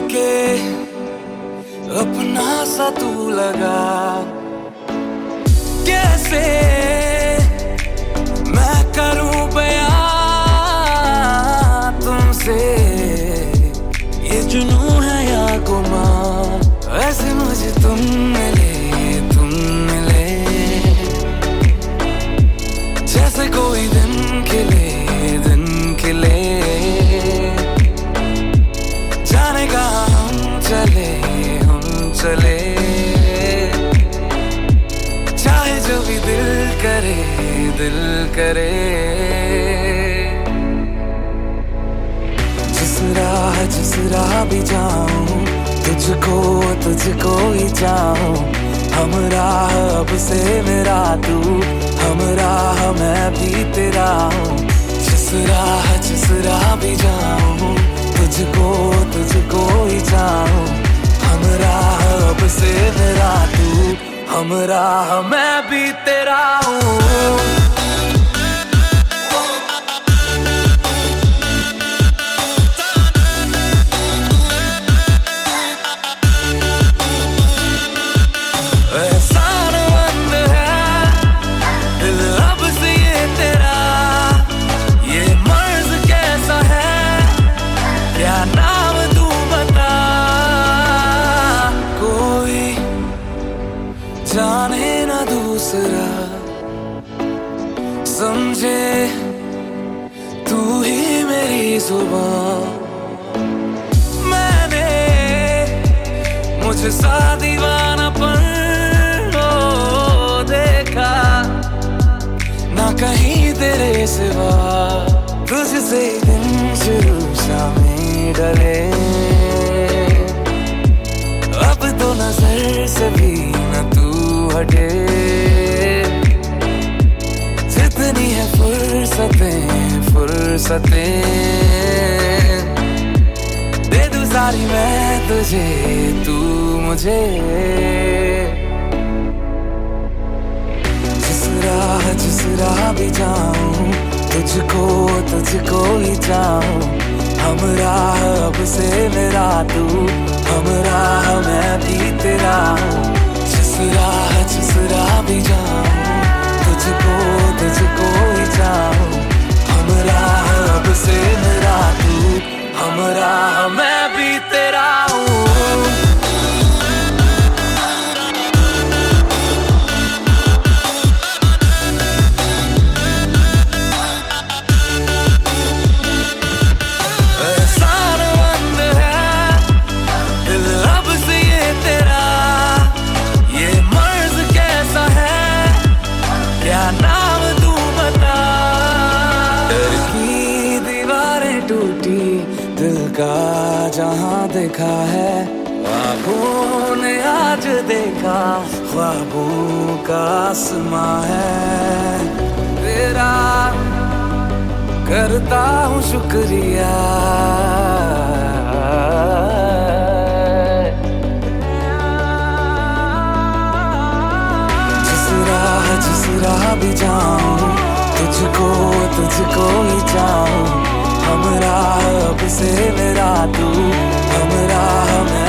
के अपना सा तू लगा। कैसे मैं करूं बयां तुमसे, ये जुनून है या गुमान। ऐसे मुझे तुम मिले जैसे कोई दिन खिले जाने कहाँ हम चले चाहे जो भी दिल करे। जिस राह भी जाऊं तुझको ही चाहूं। हम राह अब से मेरा तू, हम राह मैं भी तेरा हूँ। जिस राह भी जाऊं तुझको ही चाहूं। हम राह अब से मेरा तू, हम राह मैं भी तेरा हूँ। जाने ना दूसरा समझे तू ही मेरी जुबान। मैंने मुझे सा दीवानापन देखा ना कहीं तेरे सिवा। तुझसे दिन शुरू शामें डरे, अब तो नजर से भी न तू हटे। जितनी है फुर्सतें दे दूं सारी मैं तुझे, तू मुझे। जिस राह भी जाऊं तुझको ही चाहूं। हम राह अब से मेरा तू, हम राह मैं भी तेरा हूँ। जिस राह भी जाऊं तुझको ही चाहूं। हम राह अब से मेरा तू, हम राह मैं भी तेरा हूँ। दिल का जहां देखा है ख्वाबों ने आज देखा, ख्वाबों का आसमां है तेरा। करता हूँ शुक्रिया जिस राह भी जाऊं तुझको ही चाहूं। हम राह अब से मेरा तू, हम राह मैं